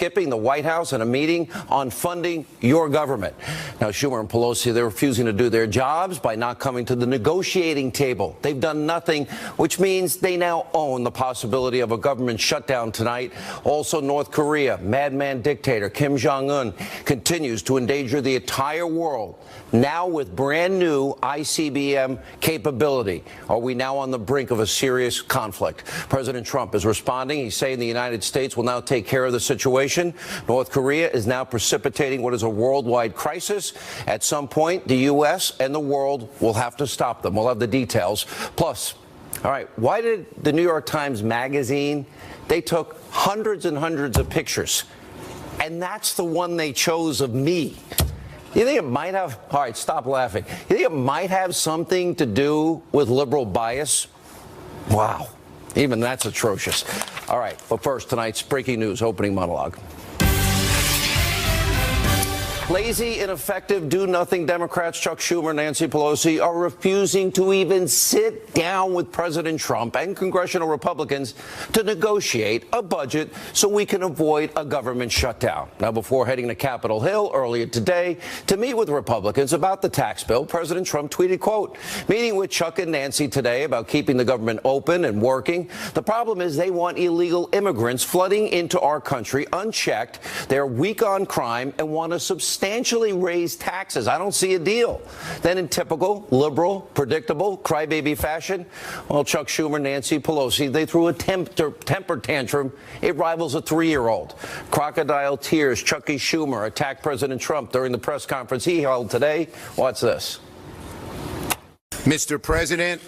skipping the White House and a meeting on funding your government. Now, Schumer and Pelosi, they're refusing to do their jobs by not coming to the negotiating table. They've done nothing, which means they now own the possibility of a government shutdown tonight. Also, North Korea, madman dictator Kim Jong-un continues to endanger the entire world, now with brand new ICBM capability. Are we now on the brink of a serious conflict? President Trump is responding. He's saying the United States will now take care of the situation. North Korea is now precipitating what is a worldwide crisis. At some point, the U.S. and the world will have to stop them. We'll have the details. Plus, all right, why did the New York Times Magazine, they took hundreds and hundreds of pictures, and that's the one they chose of me? You think it might have, all right, stop laughing. You think it might have something to do with liberal bias? Wow, even that's atrocious. All right, but first, tonight's breaking news opening monologue. Lazy, ineffective, do-nothing Democrats Chuck Schumer and Nancy Pelosi are refusing to even sit down with President Trump and congressional Republicans to negotiate a budget so we can avoid a government shutdown. Now, before heading to Capitol Hill earlier today to meet with Republicans about the tax bill, President Trump tweeted, quote, meeting with Chuck and Nancy today about keeping the government open and working. The problem is they want illegal immigrants flooding into our country unchecked. They're weak on crime and want to substantially raise taxes. I don't see a deal. Then in typical liberal, predictable, crybaby fashion, well, Chuck Schumer, Nancy Pelosi, they threw a temper tantrum. It rivals a 3-year-old. Crocodile tears. Chucky Schumer attacked President Trump during the press conference he held today. Watch this. Mr. President,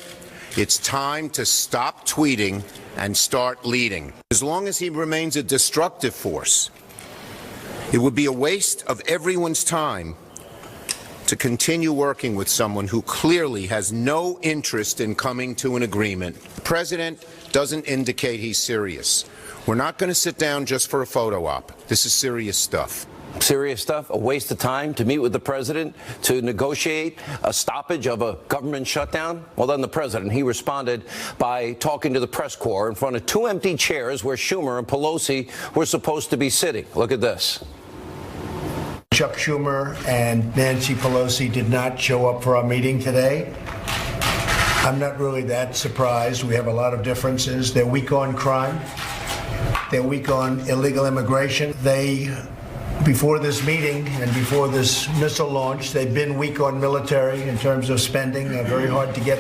it's time to stop tweeting and start leading. As long as he remains a destructive force, it would be a waste of everyone's time to continue working with someone who clearly has no interest in coming to an agreement. The president doesn't indicate he's serious. We're not going to sit down just for a photo op. This is serious stuff. Serious stuff, a waste of time to meet with the president to negotiate a stoppage of a government shutdown? Well, then the president, he responded by talking to the press corps in front of 2 empty chairs where Schumer and Pelosi were supposed to be sitting. Look at this. Chuck Schumer and Nancy Pelosi did not show up for our meeting today. I'm not really that surprised. We have a lot of differences. They're weak on crime. They're weak on illegal immigration. Before this meeting and before this missile launch, they've been weak on military in terms of spending. Very hard to get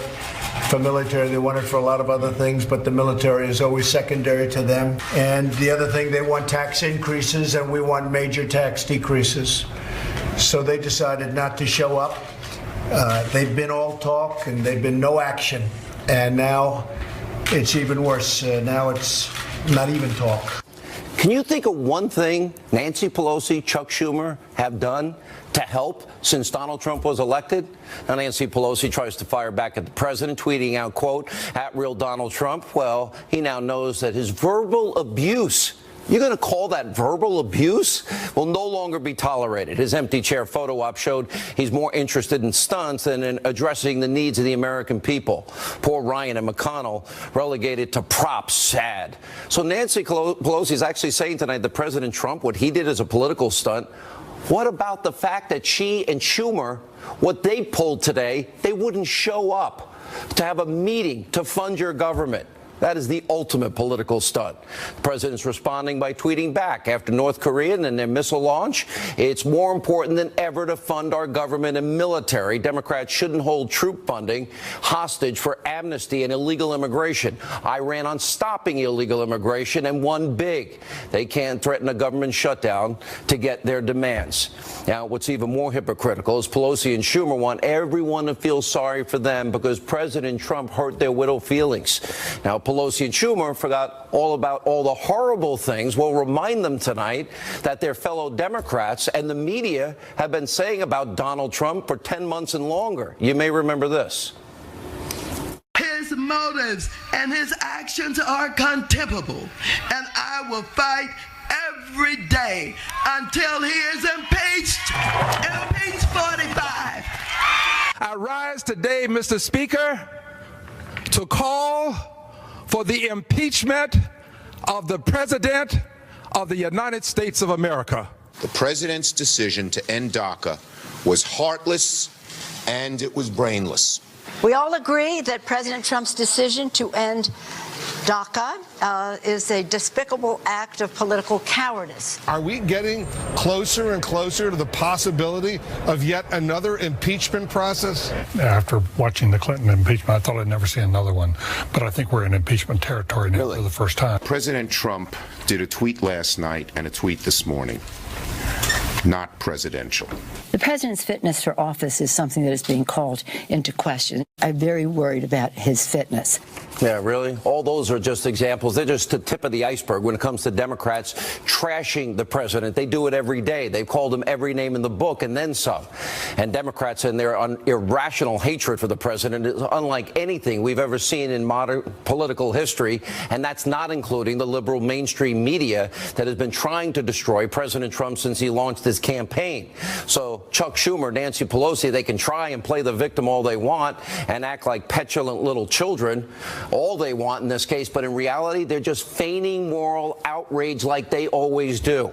for military. They want it for a lot of other things, but the military is always secondary to them. And the other thing, they want tax increases, and we want major tax decreases. So they decided not to show up. They've been all talk, and they've been no action. And now it's even worse. Now it's not even talk. Can you think of one thing Nancy Pelosi, Chuck Schumer have done to help since Donald Trump was elected? Now, Nancy Pelosi tries to fire back at the president, tweeting out, quote, at real Donald Trump. Well, he now knows that his verbal abuse, you're going to call that verbal abuse, will no longer be tolerated. His empty chair photo op showed he's more interested in stunts than in addressing the needs of the American people. Poor Ryan and McConnell relegated to props. Sad. So Nancy Pelosi is actually saying tonight that President Trump, what he did as a political stunt. What about the fact that she and Schumer, what they pulled today, they wouldn't show up to have a meeting to fund your government? That is the ultimate political stunt. The president's responding by tweeting back after North Korea and their missile launch. It's more important than ever to fund our government and military. Democrats shouldn't hold troop funding hostage for amnesty and illegal immigration. I ran on stopping illegal immigration and won big. They can't threaten a government shutdown to get their demands. Now, what's even more hypocritical is Pelosi and Schumer want everyone to feel sorry for them because President Trump hurt their widow feelings. Now, Pelosi and Schumer forgot all about all the horrible things. We'll remind them tonight that their fellow Democrats and the media have been saying about Donald Trump for 10 months and longer. You may remember this. His motives and his actions are contemptible, and I will fight every day until he is impeached. Impeach 45. I rise today, Mr. Speaker, to call for the impeachment of the President of the United States of America. The president's decision to end DACA was heartless and it was brainless. We all agree that President Trump's decision to end DACA is a despicable act of political cowardice. Are we getting closer and closer to the possibility of yet another impeachment process? After watching the Clinton impeachment, I thought I'd never see another one. But I think we're in impeachment territory now for the first time. President Trump did a tweet last night and a tweet this morning. Not presidential. The president's fitness for office is something that is being called into question. I'm very worried about his fitness. Yeah, really? All those are just examples. They're just the tip of the iceberg when it comes to Democrats trashing the president. They do it every day. They've called him every name in the book and then some. And Democrats and their irrational hatred for the president is unlike anything we've ever seen in modern political history. And that's not including the liberal mainstream media that has been trying to destroy President Trump since he launched his campaign. So Chuck Schumer, Nancy Pelosi, they can try and play the victim all they want and act like petulant little children all they want in this case, but in reality, they're just feigning moral outrage like they always do.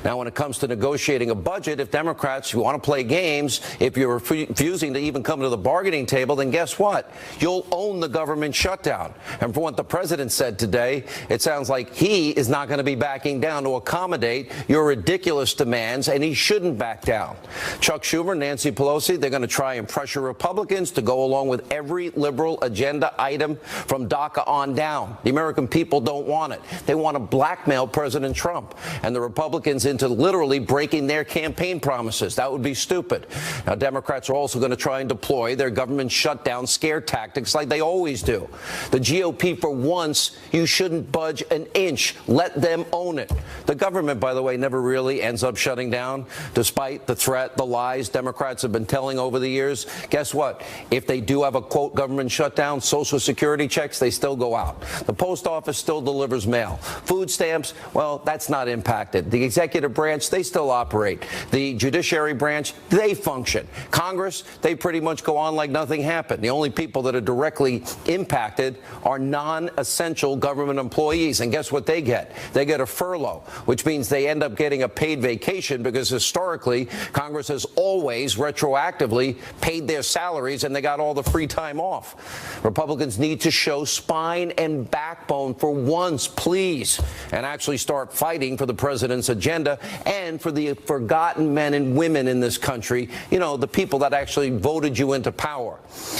Now, when it comes to negotiating a budget, if Democrats, you want to play games, if you're refusing to even come to the bargaining table, then guess what? You'll own the government shutdown. And from what the president said today, it sounds like he is not going to be backing down to accommodate your ridiculous demands, and he shouldn't back down. Chuck Schumer, Nancy Pelosi, they're going to try and pressure Republicans to go along with every liberal agenda item from DACA on down. The American people don't want it. They want to blackmail President Trump and the Republicans into literally breaking their campaign promises. That would be stupid. Now, Democrats are also going to try and deploy their government shutdown scare tactics like they always do. The GOP, for once, you shouldn't budge an inch. Let them own it. The government, by the way, never really ends up shutting down, despite the threat, the lies Democrats have been telling over the years. Guess what? If they do have a, quote, government shutdown, Social Security checks, they still go out. The post office still delivers mail. Food stamps, well, that's not impacted. The executive branch, they still operate. The judiciary branch, they function. Congress, they pretty much go on like nothing happened. The only people that are directly impacted are non-essential government employees. And guess what they get? They get a furlough, which means they end up getting a paid vacation because historically, Congress has always retroactively paid their salaries and they got all the free time off. Republicans need to show spine and backbone for once, please, and actually start fighting for the president's agenda and for the forgotten men and women in this country, you know, the people that actually voted you into power.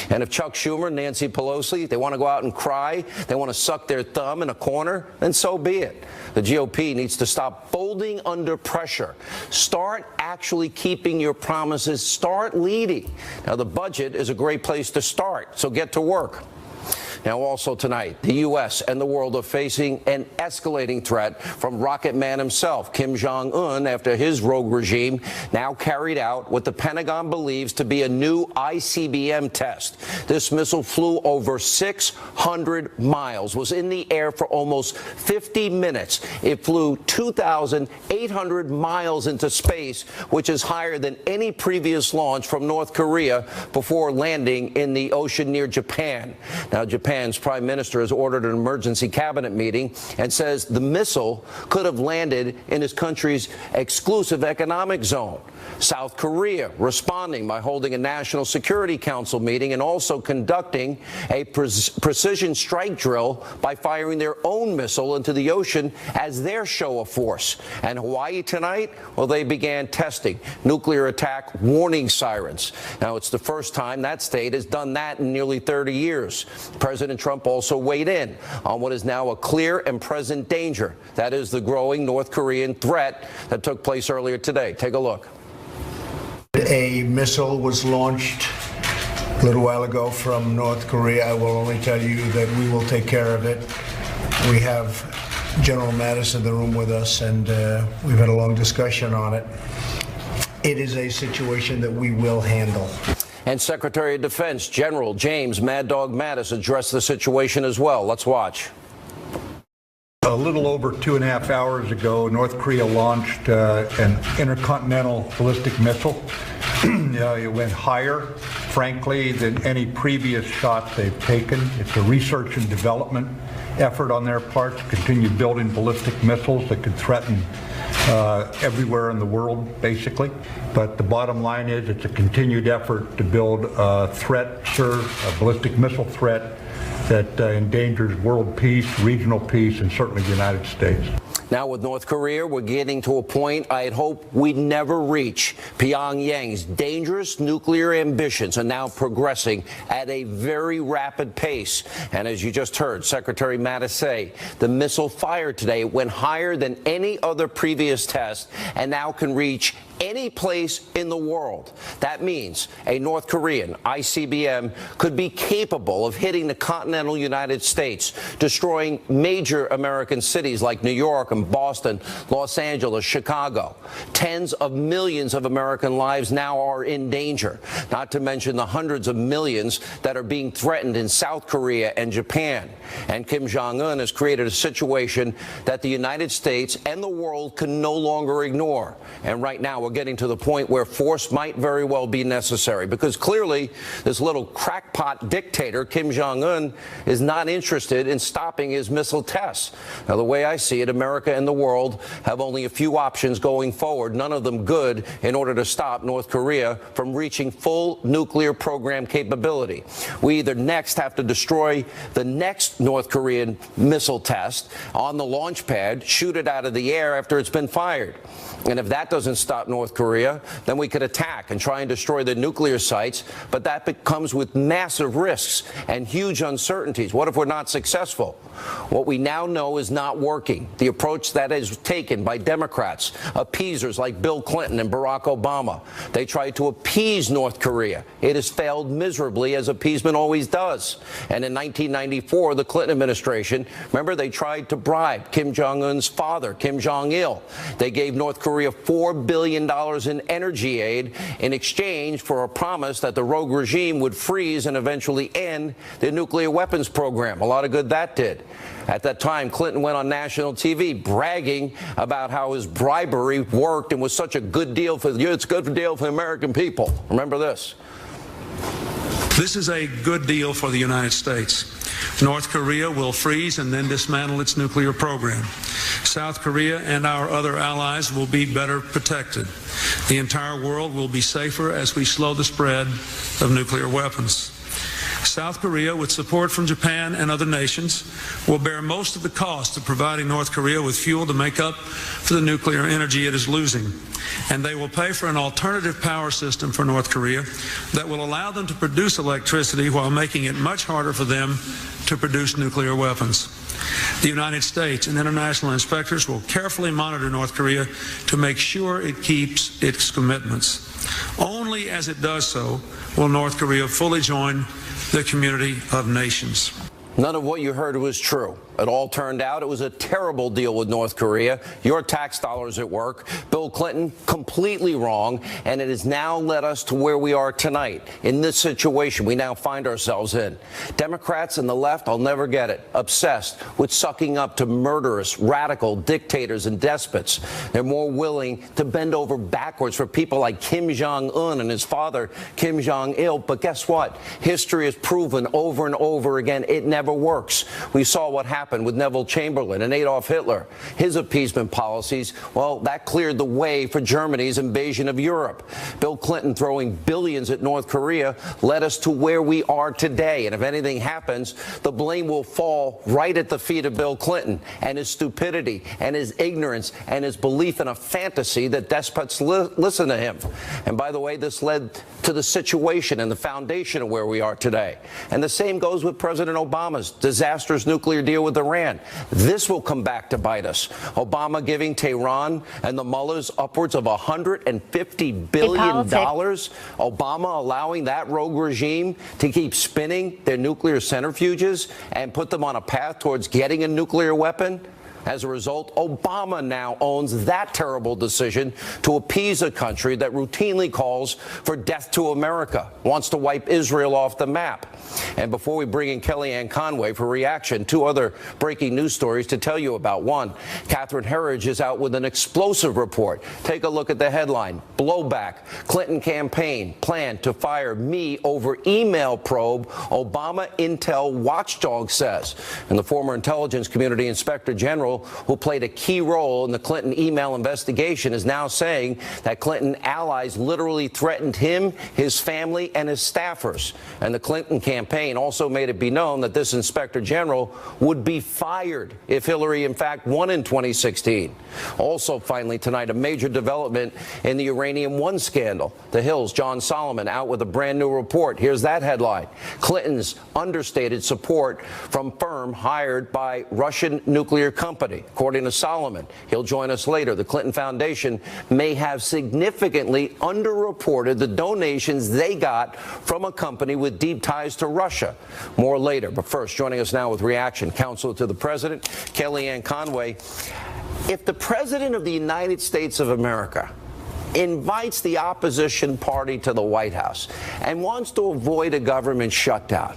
And if Chuck Schumer, Nancy Pelosi, they want to go out and cry, they want to suck their thumb in a corner, then so be it. The GOP needs to stop folding under pressure. Start actually keeping your promises. Start leading. Now, the budget is a great place to start, so get to work. Now, also tonight, the U.S. and the world are facing an escalating threat from Rocket Man himself, Kim Jong-un, after his rogue regime now carried out what the Pentagon believes to be a new ICBM test. This missile flew over 600 miles, was in the air for almost 50 minutes. It flew 2,800 miles into space, which is higher than any previous launch from North Korea before landing in the ocean near Japan. Now, Japan's prime minister has ordered an emergency cabinet meeting and says the missile could have landed in his country's exclusive economic zone. South Korea responding by holding a National Security Council meeting and also conducting a precision strike drill by firing their own missile into the ocean as their show of force. And Hawaii tonight, well, they began testing nuclear attack warning sirens. Now, it's the first time that state has done that in nearly 30 years. President Trump also weighed in on what is now a clear and present danger. That is the growing North Korean threat that took place earlier today. Take a look. A missile was launched a little while ago from North Korea. I will only tell you that we will take care of it. We have General Mattis in the room with us, and we've had a long discussion on it. It is a situation that we will handle. And Secretary of Defense General James Mad Dog Mattis addressed the situation as well. Let's watch. A little over 2.5 hours ago, North Korea launched an intercontinental ballistic missile. It went higher, frankly, than any previous shot they've taken. It's a research and development effort on their part to continue building ballistic missiles that could threaten everywhere in the world, basically. But the bottom line is it's a continued effort to build a threat, a ballistic missile threat that endangers world peace, regional peace, and certainly the United States. Now with North Korea, we're getting to a point I'd hope we'd never reach. Pyongyang's dangerous nuclear ambitions are now progressing at a very rapid pace. And as you just heard Secretary Mattis say, the missile fired today went higher than any other previous test and now can reach any place in the world. That means a North Korean ICBM could be capable of hitting the continental United States, destroying major American cities like New York and Boston, Los Angeles, Chicago. Tens of millions of American lives now are in danger, not to mention the hundreds of millions that are being threatened in South Korea and Japan. And Kim Jong-un has created a situation that the United States and the world can no longer ignore. And right now, we're getting to the point where force might very well be necessary, because clearly this little crackpot dictator, Kim Jong-un, is not interested in stopping his missile tests. Now, the way I see it, America and the world have only a few options going forward, none of them good, in order to stop North Korea from reaching full nuclear program capability. We either next have to destroy the next North Korean missile test on the launch pad, shoot it out of the air after it's been fired. And if that doesn't stop North Korea, then we could attack and try and destroy the nuclear sites. But that comes with massive risks and huge uncertainties. What if we're not successful? What we now know is not working. The approach that is taken by Democrats, appeasers like Bill Clinton and Barack Obama. They tried to appease North Korea. It has failed miserably, as appeasement always does. And in 1994, the Clinton administration, remember, they tried to bribe Kim Jong-un's father, Kim Jong-il. They gave North Korea $4 billion in energy aid in exchange for a promise that the rogue regime would freeze and eventually end the nuclear weapons program. A lot of good that did. At that time, Clinton went on national TV bragging about how his bribery worked and was such a good deal for it's a good deal for the American people. Remember this. This is a good deal for the United States. North Korea will freeze and then dismantle its nuclear program. South Korea and our other allies will be better protected. The entire world will be safer as we slow the spread of nuclear weapons. South Korea, with support from Japan and other nations, will bear most of the cost of providing North Korea with fuel to make up for the nuclear energy it is losing. And they will pay for an alternative power system for North Korea that will allow them to produce electricity while making it much harder for them to produce nuclear weapons. The United States and international inspectors will carefully monitor North Korea to make sure it keeps its commitments. Only as it does so will North Korea fully join the community of nations. None of what you heard was true. It all turned out it was a terrible deal with North Korea. Your tax dollars at work. Bill Clinton, completely wrong. And it has now led us to where we are tonight. In this situation we now find ourselves in. Democrats and the left, I'll never get it, obsessed with sucking up to murderous, radical dictators and despots. They're more willing to bend over backwards for people like Kim Jong-un and his father, Kim Jong-il. But guess what? History has proven over and over again it never works. We saw what happened with Neville Chamberlain and Adolf Hitler. His appeasement policies, well, that cleared the way for Germany's invasion of Europe. Bill Clinton throwing billions at North Korea led us to where we are today. And if anything happens, the blame will fall right at the feet of Bill Clinton and his stupidity and his ignorance and his belief in a fantasy that despots listen to him. And by the way, this led to the situation and the foundation of where we are today. And the same goes with President Obama's disastrous nuclear deal with Iran. This will come back to bite us. Obama giving Tehran and the mullahs upwards of $150 billion. Obama allowing that rogue regime to keep spinning their nuclear centrifuges and put them on a path towards getting a nuclear weapon. As a result, Obama now owns that terrible decision to appease a country that routinely calls for death to America, wants to wipe Israel off the map. And before we bring in Kellyanne Conway for reaction, two other breaking news stories to tell you about. One, Catherine Herridge is out with an explosive report. Take a look at the headline. Blowback. Clinton campaign plan to fire me over email probe, Obama Intel watchdog says. And the former intelligence community inspector general who played a key role in the Clinton email investigation is now saying that Clinton allies literally threatened him, his family, and his staffers. And the Clinton campaign also made it be known that this inspector general would be fired if Hillary, in fact, won in 2016. Also, finally, tonight, a major development in the Uranium One scandal. The Hill's John Solomon out with a brand new report. Here's that headline. Clinton's understated support from firm hired by Russian nuclear company. According to Solomon, he'll join us later, the Clinton Foundation may have significantly underreported the donations they got from a company with deep ties to Russia. More later, but first, joining us now with reaction, counsel to the president, Kellyanne Conway. If the president of the United States of America invites the opposition party to the White House and wants to avoid a government shutdown,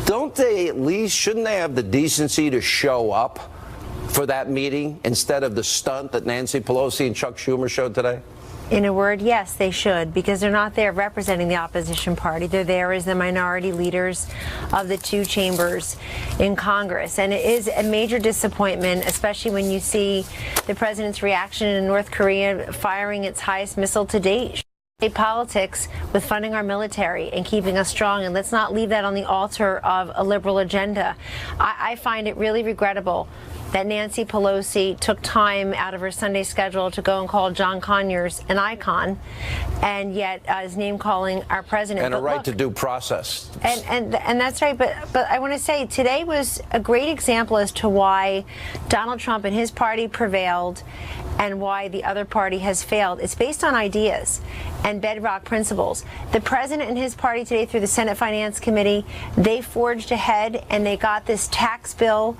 shouldn't they have the decency to show up for that meeting instead of the stunt that Nancy Pelosi and Chuck Schumer showed today? In a word, yes, they should, because they're not there representing the opposition party. They're there as the minority leaders of the two chambers in Congress. And it is a major disappointment, especially when you see the president's reaction in North Korea firing its highest missile to date. Politics with funding our military and keeping us strong, and let's not leave that on the altar of a liberal agenda. I find it really regrettable that Nancy Pelosi took time out of her Sunday schedule to go and call John Conyers an icon, and yet is name-calling our president. And a right to due process. And that's right, but I want to say today was a great example as to why Donald Trump and his party prevailed and why the other party has failed. It's based on ideas and bedrock principles. The president and his party today, through the Senate Finance Committee, they forged ahead and they got this tax bill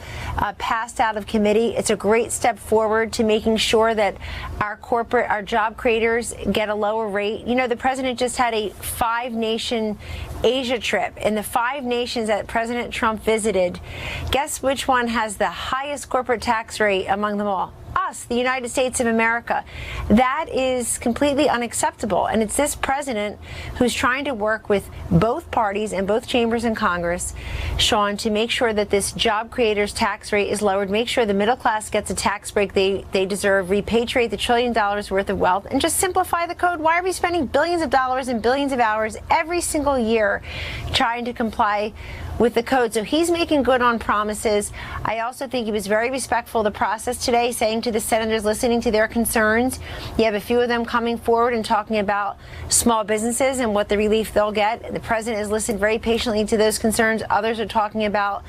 passed out of committee. It's a great step forward to making sure that our job creators get a lower rate. You know, the president just had a 5-nation Asia trip. And the 5 nations that President Trump visited, guess which one has the highest corporate tax rate among them all? Us, the United States of America. That is completely unacceptable. And it's this president who's trying to work with both parties and both chambers in Congress, Sean, to make sure that this job creators tax rate is lowered, make sure the middle class gets a tax break they deserve, repatriate the $1 trillion worth of wealth, and just simplify the code. Why are we spending billions of dollars and billions of hours every single year trying to comply with the code? So he's making good on promises. I also think he was very respectful of the process today, saying to the senators, listening to their concerns. You have a few of them coming forward and talking about small businesses and what the relief they'll get. The president has listened very patiently to those concerns. Others are talking about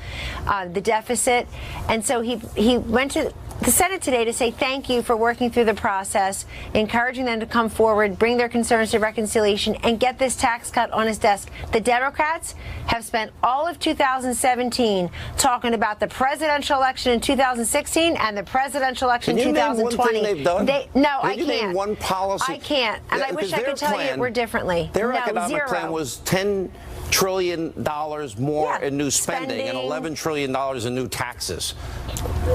the deficit. And so he went to the Senate today to say thank you for working through the process, encouraging them to come forward, bring their concerns to reconciliation, and get this tax cut on his desk. The Democrats have spent all of 2017 talking about the presidential election in 2016 and the presidential election in 2020. Can you name one thing they've done? No, I can't. Name one policy? I can't. And I wish I could tell you it were differently. Their economic plan was $10 trillion more in new spending and $11 trillion in new taxes.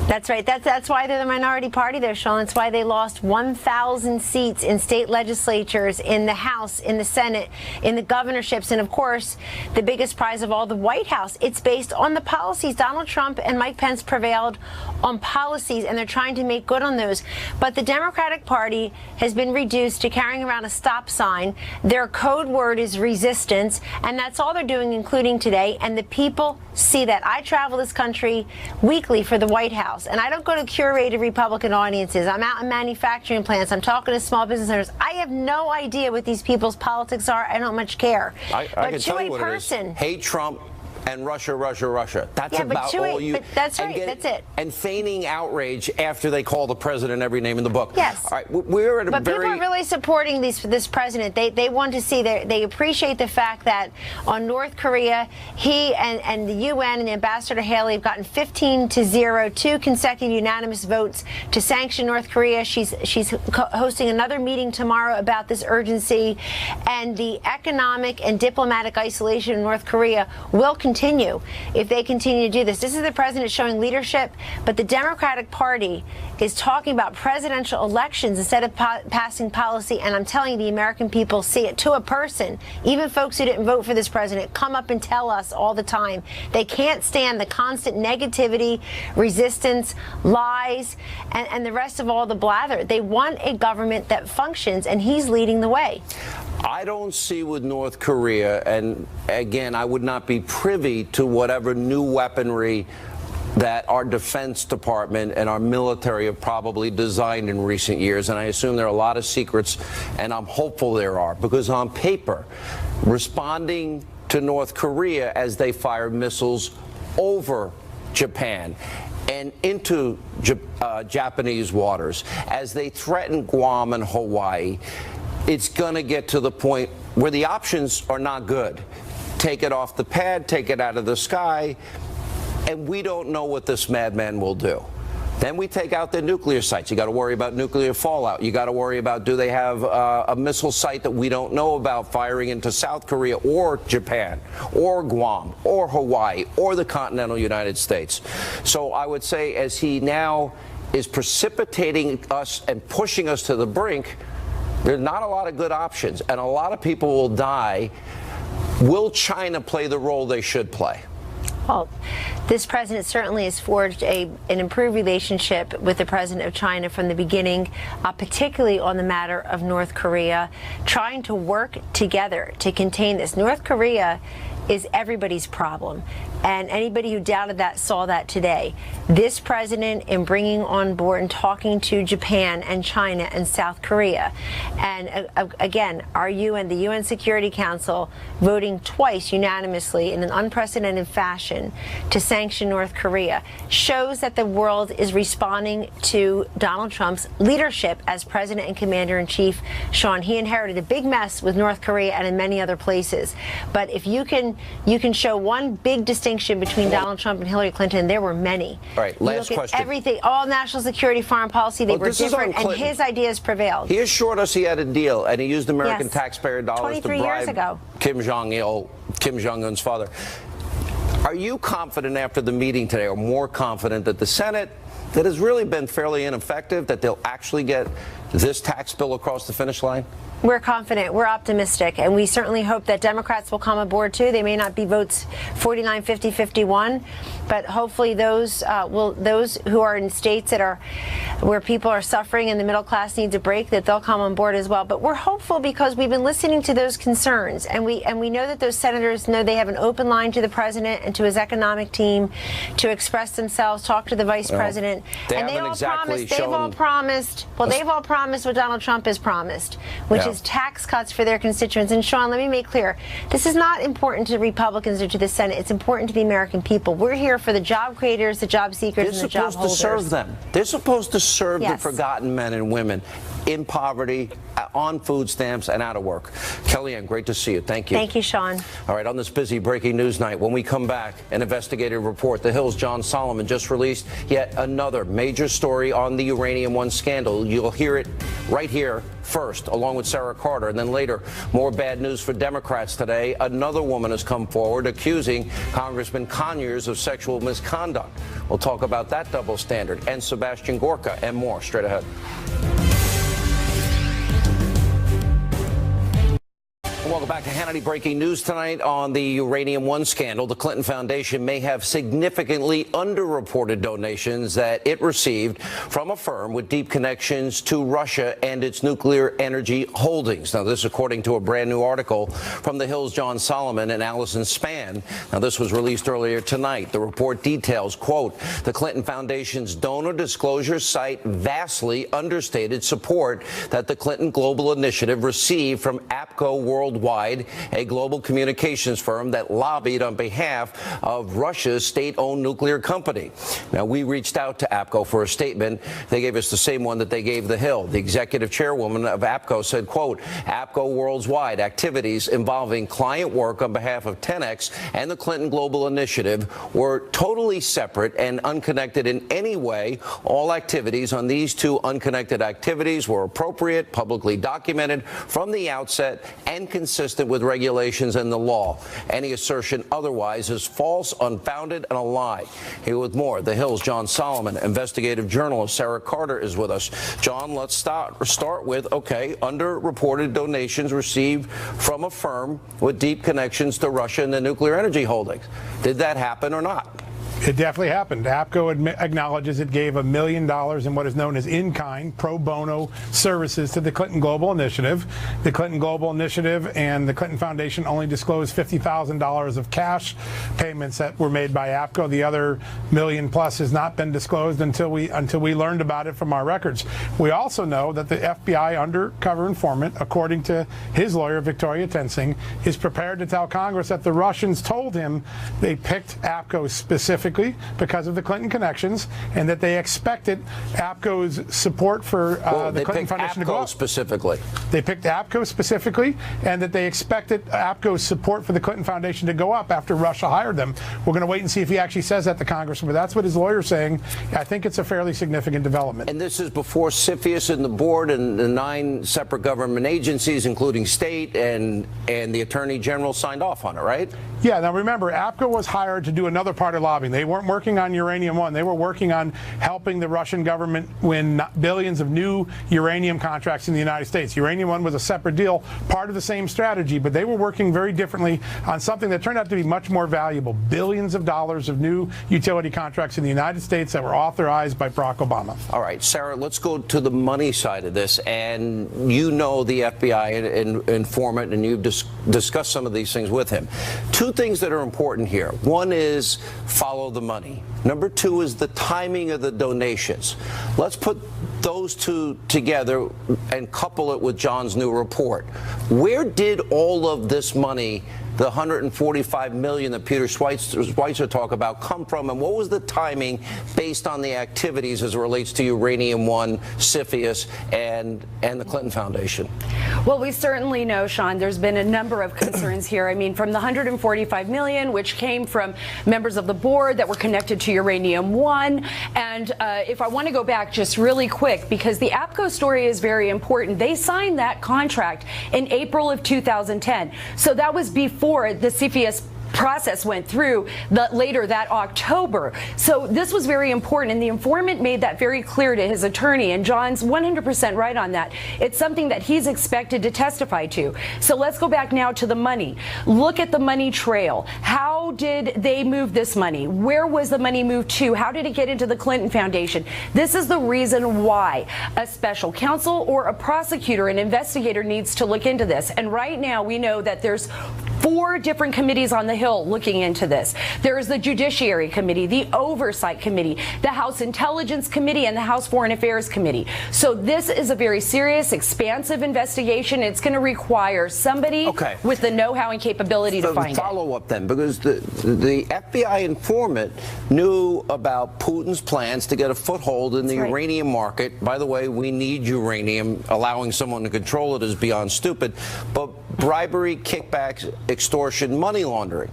That's right. That's why they're the minority party there, Sean. That's why they lost 1,000 seats in state legislatures, in the House, in the Senate, in the governorships, and, of course, the biggest prize of all, the White House. It's based on the policies. Donald Trump and Mike Pence prevailed on policies, and they're trying to make good on those. But the Democratic Party has been reduced to carrying around a stop sign. Their code word is resistance, and that's all they're doing, including today. And the people see that. I travel this country weekly for the White House, and I don't go to curated Republican audiences. I'm out in manufacturing plants. I'm talking to small business owners. I have no idea what these people's politics are. I don't much care. I can tell you what it is. Hate Trump, and Russia, Russia, Russia. That's Yeah, but about all you. but that's and right. That's it. And feigning outrage after they call the president every name in the book. Yes. All right, we're at a But very. people are really supporting this president. They want to see they appreciate the fact that on North Korea, he and the UN and Ambassador Haley have gotten 15-0, 2 consecutive unanimous votes to sanction North Korea. She's hosting another meeting tomorrow about this urgency, and the economic and diplomatic isolation of North Korea will continue if they continue to do this. This is the president showing leadership, but the Democratic Party is talking about presidential elections instead of passing policy, and I'm telling you, the American people see it to a person. Even folks who didn't vote for this president come up and tell us all the time they can't stand the constant negativity, resistance, lies, and the rest of all the blather. They want a government that functions, and he's leading the way. I don't see with North Korea, and again, I would not be privy to whatever new weaponry that our Defense Department and our military have probably designed in recent years, and I assume there are a lot of secrets, and I'm hopeful there are, because on paper, responding to North Korea as they fire missiles over Japan and into Japanese waters, as they threaten Guam and Hawaii, it's going to get to the point where the options are not good. Take it off the pad, take it out of the sky, and we don't know what this madman will do. Then we take out the nuclear sites. You got to worry about nuclear fallout. You got to worry about, do they have a missile site that we don't know about firing into South Korea or Japan or Guam or Hawaii or the continental United States. So I would say, as he now is precipitating us and pushing us to the brink, there's not a lot of good options, and a lot of people will die. Will China play the role they should play? Well, this president certainly has forged an improved relationship with the president of China from the beginning, particularly on the matter of North Korea, trying to work together to contain this. North Korea is everybody's problem, and anybody who doubted that saw that today. This president, in bringing on board and talking to Japan and China and South Korea, and again, our UN, the UN Security Council, voting twice unanimously in an unprecedented fashion to sanction North Korea, shows that the world is responding to Donald Trump's leadership as president and commander-in-chief. Sean, he inherited a big mess with North Korea and in many other places. But if you can show one big distinction between Donald Trump and Hillary Clinton, there were many. All right, last question. Everything, all national security, foreign policy, they were different, and his ideas prevailed. He assured us he had a deal, and he used American taxpayer dollars to 23 years bribe ago. Kim Jong-un's father. Are you confident after the meeting today, or more confident, that the Senate, that has really been fairly ineffective, that they'll actually get this tax bill across the finish line? We're confident, we're optimistic, and we certainly hope that Democrats will come aboard too. They may not be votes 49, 50, 51, but hopefully those who are in states that are where people are suffering and the middle class needs a break, that they'll come on board as well. But we're hopeful because we've been listening to those concerns, and we know that those senators know they have an open line to the president and to his economic team to express themselves, talk to the vice president, and they've all promised what Donald Trump has promised, which is tax cuts for their constituents. And Sean, let me make clear, this is not important to Republicans or to the Senate. It's important to the American people. We're here for the job creators, the job seekers, and the job holders. They're supposed to serve them. They're supposed to serve the forgotten men and women in poverty, on food stamps, and out of work. Kellyanne, great to see you. Thank you. Thank you, Sean. All right, on this busy breaking news night, when we come back, an investigative report. The Hill's John Solomon just released yet another major story on the Uranium One scandal. You'll hear it right here first, along with Sarah Carter, and then later, more bad news for Democrats today. Another woman has come forward accusing Congressman Conyers of sexual misconduct. We'll talk about that double standard and Sebastian Gorka and more straight ahead. Welcome back to Hannity. Breaking news tonight on the Uranium One scandal. The Clinton Foundation may have significantly underreported donations that it received from a firm with deep connections to Russia and its nuclear energy holdings. Now, this according to a brand new article from the Hill's John Solomon and Allison Spann. Now, this was released earlier tonight. The report details, quote, the Clinton Foundation's donor disclosure site vastly understated support that the Clinton Global Initiative received from APCO Worldwide Worldwide, a global communications firm that lobbied on behalf of Russia's state-owned nuclear company. Now, we reached out to APCO for a statement. They gave us the same one that they gave The Hill. The executive chairwoman of APCO said, quote, APCO Worldwide activities involving client work on behalf of 10X and the Clinton Global Initiative were totally separate and unconnected in any way. All activities on these two unconnected activities were appropriate, publicly documented from the outset, and consistent with regulations and the law. Any assertion otherwise is false, unfounded, and a lie. Here with more, The Hill's John Solomon, investigative journalist Sarah Carter is with us. John, let's start with, okay, underreported donations received from a firm with deep connections to Russia and the nuclear energy holdings. Did that happen or not? It definitely happened. APCO acknowledges it gave $1 million in what is known as in-kind pro bono services to the Clinton Global Initiative. The Clinton Global Initiative and the Clinton Foundation only disclosed $50,000 of cash payments that were made by APCO. The other $1 million plus has not been disclosed until we learned about it from our records. We also know that the FBI undercover informant, according to his lawyer, Victoria Tensing, is prepared to tell Congress that the Russians told him they picked APCO specifically because of the Clinton connections, and that they expected APCO's support for the Clinton Foundation to go up. Specifically. They picked APCO specifically, and that they expected APCO's support for the Clinton Foundation to go up after Russia hired them. We're going to wait and see if he actually says that to Congress, but that's what his lawyer's saying. I think it's a fairly significant development. And this is before CFIUS and the board and the 9 separate government agencies, including state and the Attorney General, signed off on it, right? Yeah, now remember, APCO was hired to do another part of lobbying. They weren't working on Uranium One. They were working on helping the Russian government win billions of new uranium contracts in the United States. Uranium One was a separate deal, part of the same strategy, but they were working very differently on something that turned out to be much more valuable, billions of dollars of new utility contracts in the United States that were authorized by Barack Obama. All right, Sarah, let's go to the money side of this. And you know the FBI informant, and you've discussed some of these things with him. Two things that are important here. One is follow the money. Number two is the timing of the donations. Let's put those two together and couple it with John's new report. Where did all of this money, the $145 million that Peter Schweitzer talked about, come from, and what was the timing based on the activities as it relates to Uranium One, CFIUS, and the Clinton Foundation? Well, we certainly know, Sean, there's been a number of concerns here. I mean, from the $145 million, which came from members of the board that were connected to Uranium One, and if I want to go back just really quick, because the APCO story is very important, they signed that contract in April of 2010. So that was before the CFIUS process went through later that October. So this was very important, and the informant made that very clear to his attorney, and John's 100% right on that. It's something that he's expected to testify to. So let's go back now to the money. Look at the money trail. How did they move this money? Where was the money moved to? How did it get into the Clinton Foundation? This is the reason why a special counsel or a prosecutor, an investigator, needs to look into this. And right now we know that there's 4 different committees on the Hill looking into this. There is the Judiciary Committee, the Oversight Committee, the House Intelligence Committee, and the House Foreign Affairs Committee. So this is a very serious, expansive investigation. It's going to require somebody with the know-how and capability to find it. Follow up then, because the FBI informant knew about Putin's plans to get a foothold in the uranium market. By the way, we need uranium. Allowing someone to control it is beyond stupid. But bribery, kickbacks, extortion, money laundering.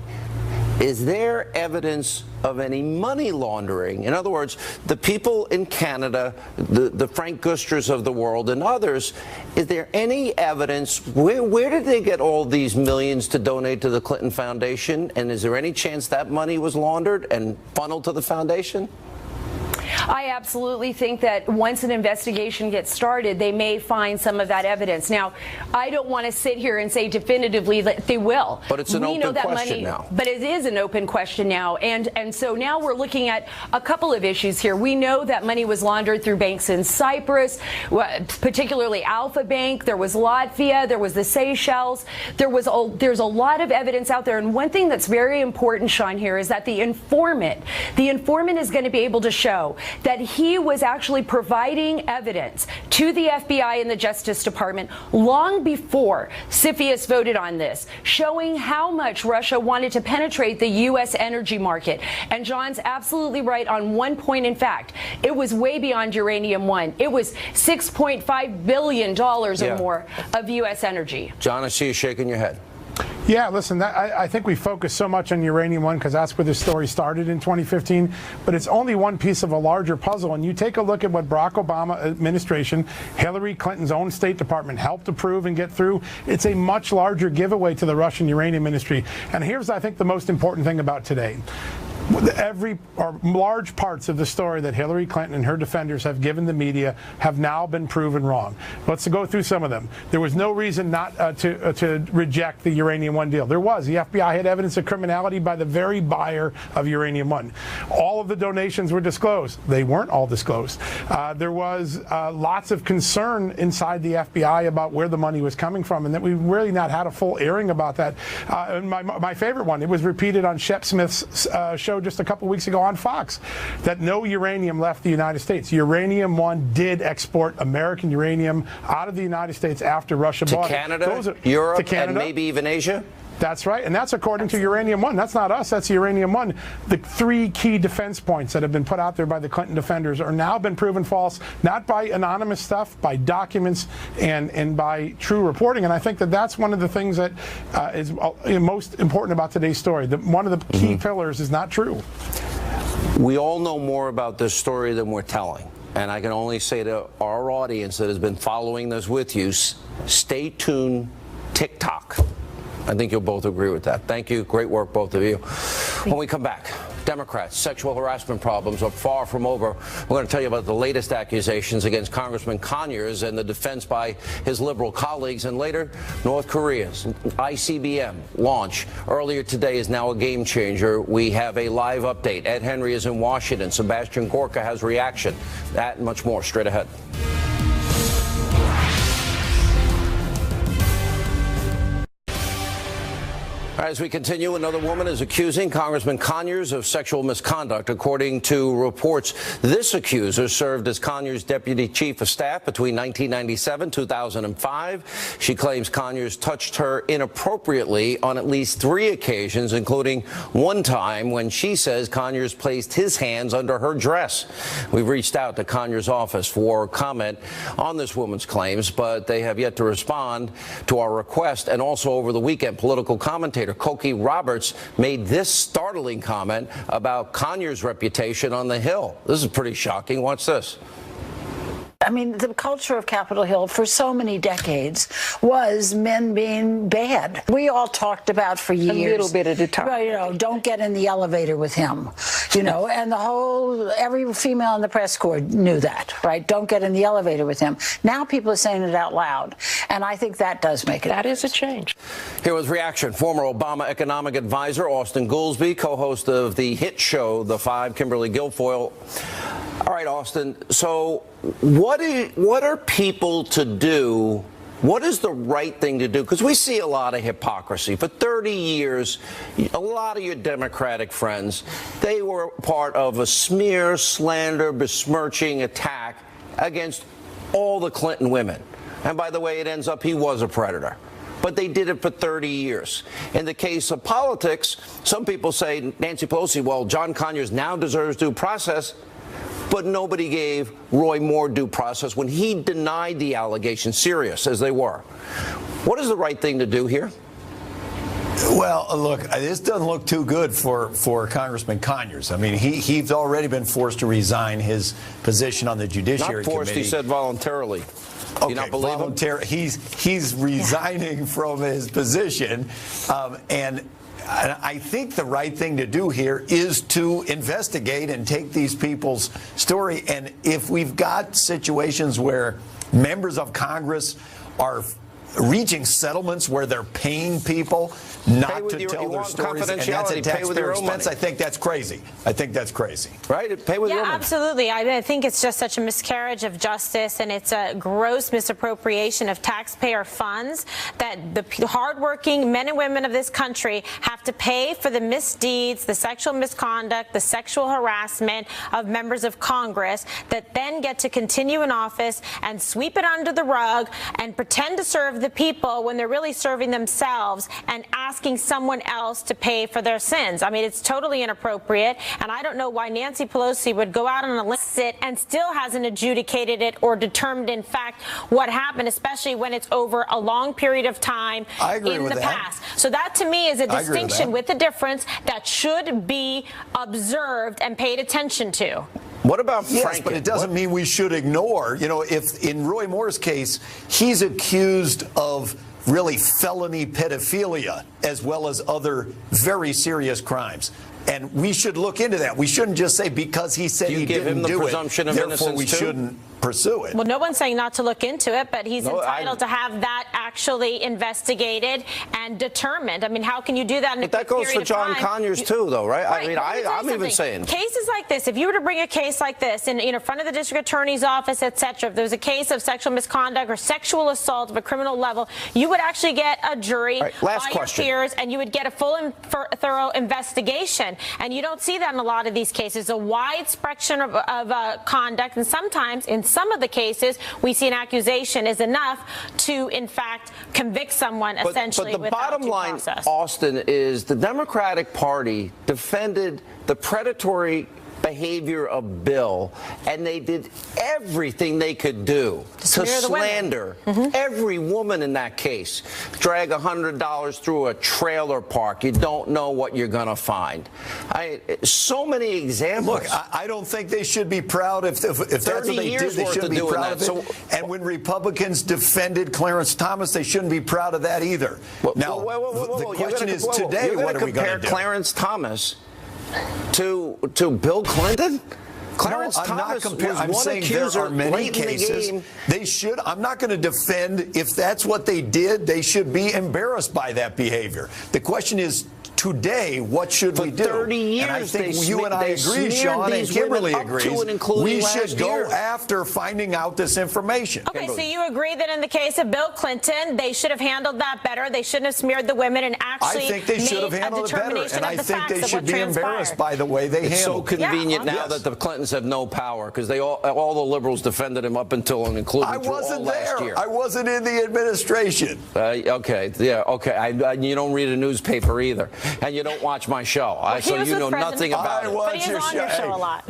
Is there evidence of any money laundering? In other words, the people in Canada, the Frank Gusters of the world and others, is there any evidence? Where did they get all these millions to donate to the Clinton Foundation? And is there any chance that money was laundered and funneled to the foundation? I absolutely think that once an investigation gets started, they may find some of that evidence. Now, I don't want to sit here and say definitively that they will. But it's an open question now. But it is an open question now. And so now we're looking at a couple of issues here. We know that money was laundered through banks in Cyprus, particularly Alpha Bank. There was Latvia. There was the Seychelles. There's a lot of evidence out there. And one thing that's very important, Sean, here is that the informant is going to be able to show that he was actually providing evidence to the FBI and the Justice Department long before CFIUS voted on this, showing how much Russia wanted to penetrate the U.S. energy market. And John's absolutely right on one point. In fact, it was way beyond uranium one. It was $6.5 billion or more of U.S. energy. John, I see you shaking your head. Yeah, listen, I think we focus so much on uranium one because that's where this story started in 2015, but it's only one piece of a larger puzzle. And you take a look at what Barack Obama administration, Hillary Clinton's own State Department helped approve and get through. It's a much larger giveaway to the Russian uranium industry. And here's, I think, the most important thing about today. Large parts of the story that Hillary Clinton and her defenders have given the media have now been proven wrong. Let's go through some of them. There was no reason not to reject the Uranium One deal. There was. The FBI had evidence of criminality by the very buyer of Uranium One. All of the donations were disclosed. They weren't all disclosed. There was lots of concern inside the FBI about where the money was coming from, and that we've really not had a full airing about that. And my favorite one, it was repeated on Shep Smith's show just a couple weeks ago on Fox, that no uranium left the United States. Uranium One did export American uranium out of the United States after Russia bought Canada, it. Europe, to Canada, and maybe even Asia? That's right, and that's according to Uranium One. That's not us, that's Uranium One. The three key defense points that have been put out there by the Clinton defenders are now been proven false, not by anonymous stuff, by documents and by true reporting. And I think that that's one of the things that is most important about today's story. One of the key pillars is not true. We all know more about this story than we're telling. And I can only say to our audience that has been following this with you, stay tuned, TikTok. I think you'll both agree with that. Thank you. Great work, both of you. When we come back, Democrats' sexual harassment problems are far from over. We're going to tell you about the latest accusations against Congressman Conyers and the defense by his liberal colleagues. And later, North Korea's ICBM launch earlier today is now a game changer. We have a live update. Ed Henry is in Washington. Sebastian Gorka has reaction. That and much more straight ahead. As we continue, another woman is accusing Congressman Conyers of sexual misconduct. According to reports, this accuser served as Conyers' deputy chief of staff between 1997 and 2005. She claims Conyers touched her inappropriately on at least 3 occasions, including one time when she says Conyers placed his hands under her dress. We've reached out to Conyers' office for comment on this woman's claims, but they have yet to respond to our request. And also over the weekend, political commentator Cokie Roberts made this startling comment about Conyers' reputation on the Hill. This is pretty shocking. Watch this. I mean, the culture of Capitol Hill for so many decades was men being bad. We all talked about for years. A little bit at a time. Well, you know, don't get in the elevator with him, you know, and every female in the press corps knew that, right? Don't get in the elevator with him. Now people are saying it out loud, and I think that does make it. That is a change. Here was reaction. Former Obama economic advisor Austin Goolsbee, co-host of the hit show The Five, Kimberly Guilfoyle. All right, Austin, so what are people to do? What is the right thing to do? Because we see a lot of hypocrisy. For 30 years, a lot of your Democratic friends, they were part of a smear, slander, besmirching attack against all the Clinton women. And by the way, it ends up he was a predator. But they did it for 30 years. In the case of politics, some people say, Nancy Pelosi, well, John Conyers now deserves due process. But nobody gave Roy Moore due process when he denied the allegations, serious as they were. What is the right thing to do here? Well, look, this doesn't look too good for Congressman Conyers. I mean, he's already been forced to resign his position on the Judiciary Committee. Not forced, he said voluntarily. Okay, do you not believe him? He's resigning from his position, and I think the right thing to do here is to investigate and take these people's story. And if we've got situations where members of Congress are reaching settlements where they're paying people not to tell their stories, and that's at taxpayer expense. I think that's crazy. I think that's crazy. Right? Pay with your own money. Absolutely. I think it's just such a miscarriage of justice, and it's a gross misappropriation of taxpayer funds that the hardworking men and women of this country have to pay for the misdeeds, the sexual misconduct, the sexual harassment of members of Congress that then get to continue in office and sweep it under the rug and pretend to serve the people when they're really serving themselves and asking someone else to pay for their sins. I mean, it's totally inappropriate, and I don't know why Nancy Pelosi would go out on a list and still hasn't adjudicated it or determined, in fact, what happened, especially when it's over a long period of time in the past. So that, to me, is a distinction with a difference that should be observed and paid attention to. What about Franken? Yes, but it doesn't mean we should ignore. You know, if in Roy Moore's case, he's accused of really felony pedophilia as well as other very serious crimes. And we should look into that. We shouldn't just say because he said he didn't do it, therefore we shouldn't pursue it. Well, no one's saying not to look into it, but he's entitled to have that actually investigated and determined. I mean, how can you do that in a quick period of time? But that goes for John Conyers too, though, right? I mean, I'm even saying cases like this. If you were to bring a case like this in front of the district attorney's office, etc., if there was a case of sexual misconduct or sexual assault of a criminal level, you would actually get a jury by your peers, and you would get a full and thorough investigation. And you don't see that in a lot of these cases. A wide spectrum of conduct, and sometimes in some of the cases, we see an accusation is enough to, in fact, convict someone essentially without due process. But the bottom line, Austin, is the Democratic Party defended the predatory behavior of Bill, and they did everything they could do to slander every woman in that case. Drag $100 through a trailer park. You don't know what you're going to find. So many examples. Look, I don't think they should be proud if that's what they did. They shouldn't be proud of it. And when Republicans defended Clarence Thomas, they shouldn't be proud of that either. Now, the question is today, what are we going to do? Clarence Thomas to Bill Clinton? Clarence Thomas was I'm saying there are many cases. They should. I'm not going to defend if that's what they did. They should be embarrassed by that behavior. The question is, today, what should we do? 30 years, and I think you and I agree, Sean, and Kimberly agrees, we should go after finding out this information. Okay, so you agree that in the case of Bill Clinton, they should have handled that better. They shouldn't have smeared the women and actually I think they should have handled it better, and I think they should be embarrassed by the way they handled it. It's so convenient now that the Clintons have no power because all the liberals defended him up until and including last year. I wasn't in the administration. Okay, you don't read a newspaper either. And you don't watch my show, so you know nothing about it. But he's on your show a lot.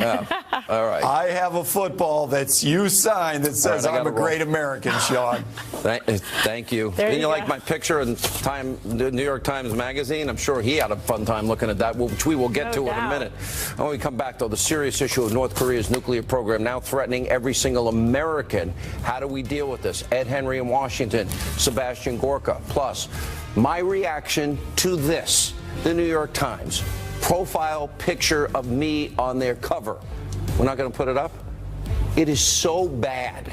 All right. I have a football that's you signed that says I'm a great American, Sean. Thank you. Didn't you like my picture in the New York Times Magazine? I'm sure he had a fun time looking at that, which we will get to in a minute. When we come back, though, the serious issue of North Korea's nuclear program now threatening every single American. How do we deal with this? Ed Henry in Washington, Sebastian Gorka. Plus, my reaction to this. The New York Times profile picture of me on their cover. We're not going to put it up. It is so bad.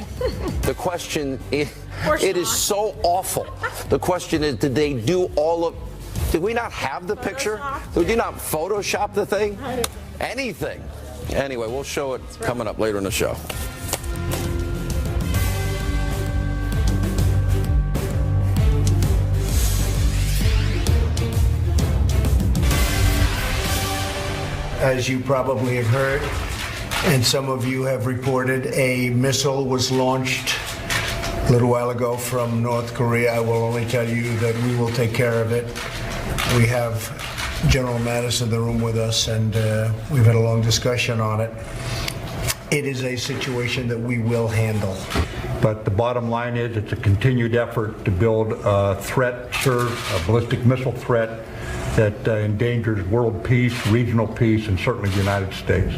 The question is, it is so awful. The question is, did they do did we not have the picture? Did you not Photoshop the thing? Anything. Anyway, we'll show it coming up later in the show. As you probably have heard, and some of you have reported, a missile was launched a little while ago from North Korea. I will only tell you that we will take care of it. We have General Mattis in the room with us, and we've had a long discussion on it. It is a situation that we will handle. But the bottom line is it's a continued effort to build a ballistic missile threat that endangers world peace, regional peace, and certainly the United States.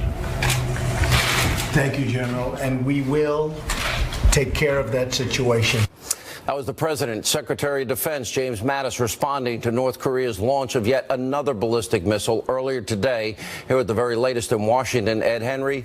Thank you, General, and we will take care of that situation. That was the president. Secretary of Defense James Mattis responding to North Korea's launch of yet another ballistic missile earlier today. Here with the very latest in Washington, Ed Henry.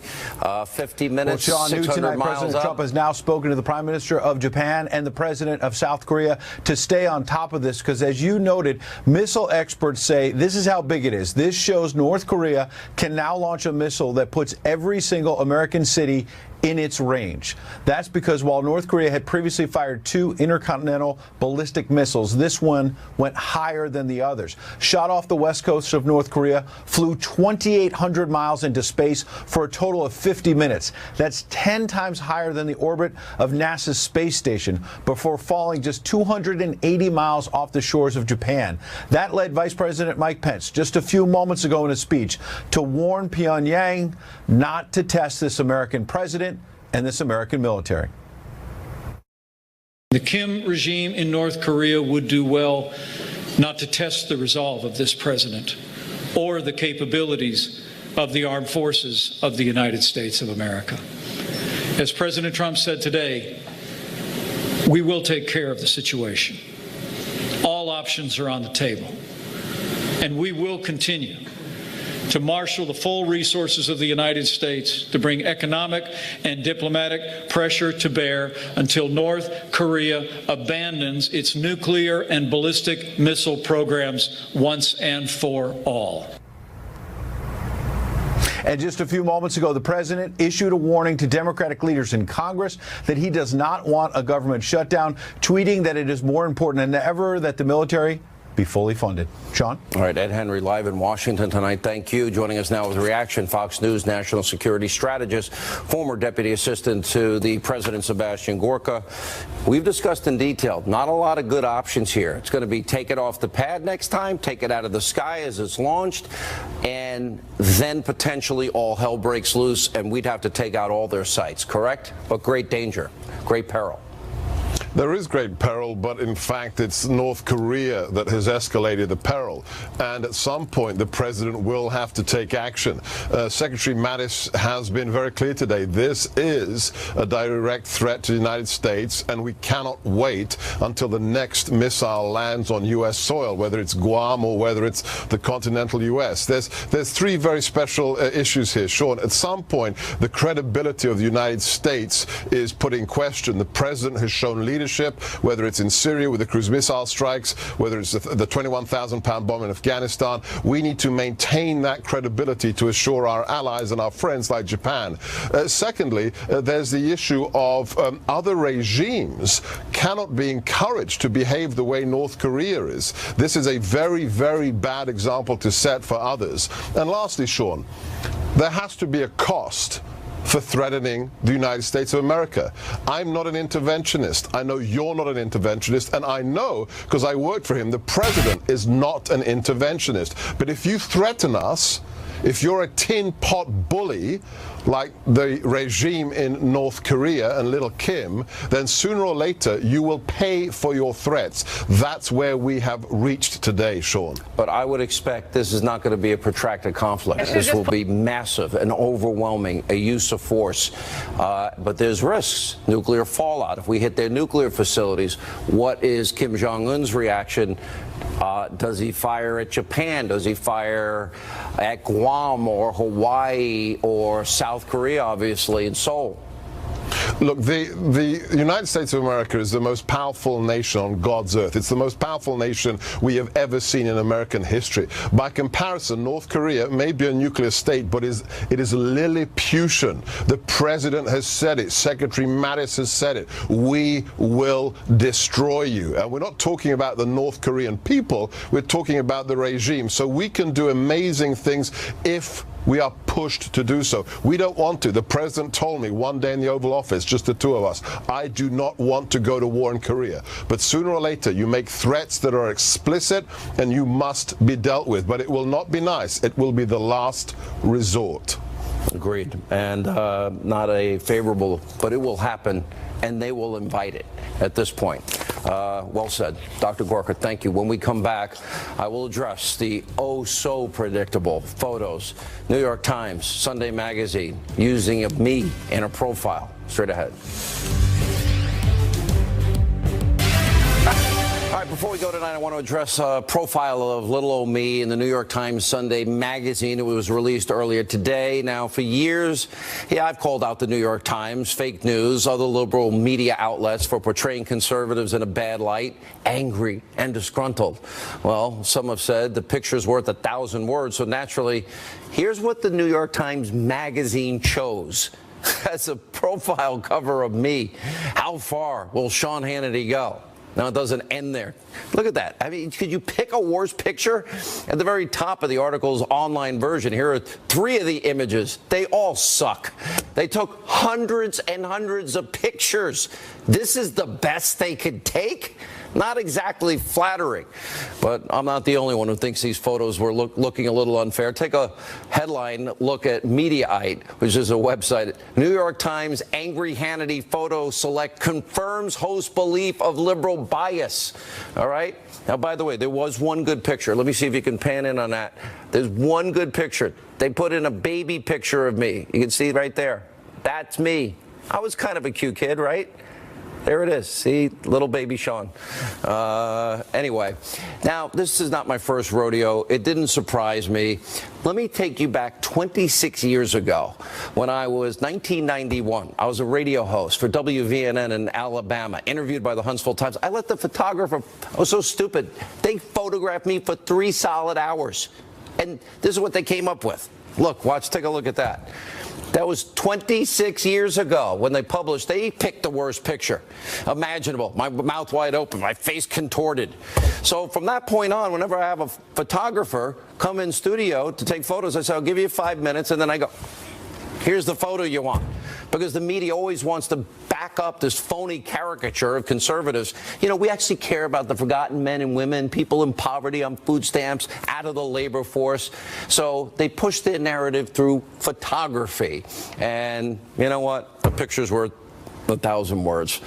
50 minutes, well, Sean, 600 tonight, miles President up. Trump has now spoken to the Prime Minister of Japan and the President of South Korea to stay on top of this, because as you noted, missile experts say this is how big it is. This shows North Korea can now launch a missile that puts every single American city in its range. That's because while North Korea had previously fired 2 intercontinental ballistic missiles, this one went higher than the others. Shot off the west coast of North Korea, flew 2,800 miles into space for a total of 50 minutes. That's 10 times higher than the orbit of NASA's space station before falling just 280 miles off the shores of Japan. That led Vice President Mike Pence just a few moments ago in a speech to warn Pyongyang not to test this American president and this American military. The Kim regime in North Korea would do well not to test the resolve of this president or the capabilities of the armed forces of the United States of America. As President Trump said today, we will take care of the situation. All options are on the table, and we will continue to marshal the full resources of the United States to bring economic and diplomatic pressure to bear until North Korea abandons its nuclear and ballistic missile programs once and for all. And just a few moments ago, the president issued a warning to Democratic leaders in Congress that he does not want a government shutdown, tweeting that it is more important than ever that the military be fully funded. Sean? All right, Ed Henry live in Washington tonight. Thank you. Joining us now with a reaction, Fox News national security strategist, former deputy assistant to the president, Sebastian Gorka. We've discussed in detail, not a lot of good options here. It's going to be take it off the pad next time, take it out of the sky as it's launched, and then potentially all hell breaks loose and we'd have to take out all their sites, correct? But great danger, great peril. There is great peril, but in fact it's North Korea that has escalated the peril. And at some point the president will have to take action. Secretary Mattis has been very clear today. This is a direct threat to the United States, and we cannot wait until the next missile lands on U.S. soil, whether it's Guam or whether it's the continental U.S. There's 3 very special issues here, Sean. At some point, the credibility of the United States is put in question. The president has shown leadership, whether it's in Syria with the cruise missile strikes, whether it's the 21,000-pound bomb in Afghanistan. We need to maintain that credibility to assure our allies and our friends like Japan. Secondly, there's the issue of other regimes cannot be encouraged to behave the way North Korea is. This is a very, very bad example to set for others. And lastly, Sean, there has to be a cost for threatening the United States of America. I'm not an interventionist. I know you're not an interventionist, and I know, because I worked for him, the president is not an interventionist. But if you threaten us, if you're a tin pot bully like the regime in North Korea and little Kim, then sooner or later you will pay for your threats. That's where we have reached today, Sean. But I would expect this is not going to be a protracted conflict. This will be massive and overwhelming, a use of force. But there's risks, nuclear fallout. If we hit their nuclear facilities, what is Kim Jong-un's reaction? Does he fire at Japan? Does he fire at Guam or Hawaii or South Korea, obviously, in Seoul? Look, the United States of America is the most powerful nation on God's earth. It's the most powerful nation we have ever seen in American history. By comparison, North Korea may be a nuclear state, but it is Lilliputian. The president has said it. Secretary Mattis has said it. We will destroy you. And we're not talking about the North Korean people. We're talking about the regime. So we can do amazing things if we are pushed to do so. We don't want to. The president told me one day in the Oval Office, just the 2 of us, I do not want to go to war in Korea. But sooner or later, you make threats that are explicit and you must be dealt with. But it will not be nice. It will be the last resort. Agreed. And not a favorable, but it will happen, and they will invite it at this point. Well said. Dr. Gorka, thank you. When we come back, I will address the oh-so-predictable photos. New York Times, Sunday Magazine, using me in a profile. Straight ahead. Before we go tonight, I want to address a profile of little old me in the New York Times Sunday magazine. It was released earlier today. Now, for years, I've called out the New York Times, fake news, other liberal media outlets for portraying conservatives in a bad light, angry and disgruntled. Well, some have said the picture's worth 1,000 words, so naturally, here's what the New York Times magazine chose as a profile cover of me. How far will Sean Hannity go? Now, it doesn't end there. Look at that. I mean, could you pick a worse picture? At the very top of the article's online version, here are 3 of the images. They all suck. They took hundreds and hundreds of pictures. This is the best they could take? Not exactly flattering, but I'm not the only one who thinks these photos were looking a little unfair. Take a headline look at Mediaite, which is a website. New York Times angry Hannity photo select confirms host belief of liberal bias. All right. Now, by the way, there was one good picture. Let me see if you can pan in on that. There's one good picture. They put in a baby picture of me. You can see right there. That's me. I was kind of a cute kid, right? There it is. See, little baby Sean. Anyway, now, this is not my first rodeo. It didn't surprise me. Let me take you back 26 years ago when I was 1991. I was a radio host for WVNN in Alabama, interviewed by the Huntsville Times. I let the photographer, I was so stupid, they photographed me for 3 solid hours. And this is what they came up with. Look, watch, take a look at that. That was 26 years ago when they published. They picked the worst picture imaginable. My mouth wide open, my face contorted. So from that point on, whenever I have a photographer come in studio to take photos, I say, I'll give you 5 minutes, and then I go, here's the photo you want. Because the media always wants to back up this phony caricature of conservatives. You know, we actually care about the forgotten men and women, people in poverty, on food stamps, out of the labor force. So they push their narrative through photography. And you know what? A picture's worth 1,000 words.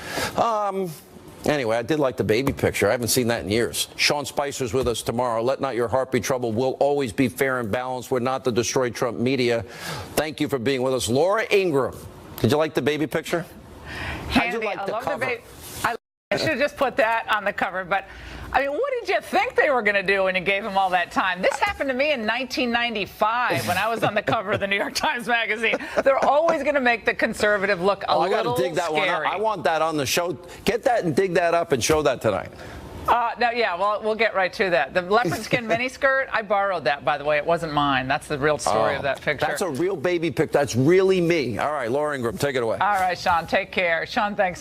Anyway, I did like the baby picture. I haven't seen that in years. Sean Spicer's with us tomorrow. Let not your heart be troubled. We'll always be fair and balanced. We're not the Destroy Trump media. Thank you for being with us. Laura Ingraham, did you like the baby picture? How'd you like I the love cover? the baby. I should have just put that on the cover, but I mean, what did you think they were going to do when you gave them all that time? This happened to me in 1995 when I was on the cover of the New York Times Magazine. They're always going to make the conservative look a little I got to dig that scary. one up. I want that on the show. Get that and dig that up and show that tonight. No, yeah, well, we'll get right to that. The leopard skin miniskirt, I borrowed that, by the way. It wasn't mine. That's the real story of that picture. That's a real baby picture. That's really me. All right, Laura Ingraham, take it away. All right, Sean, take care. Sean, thanks.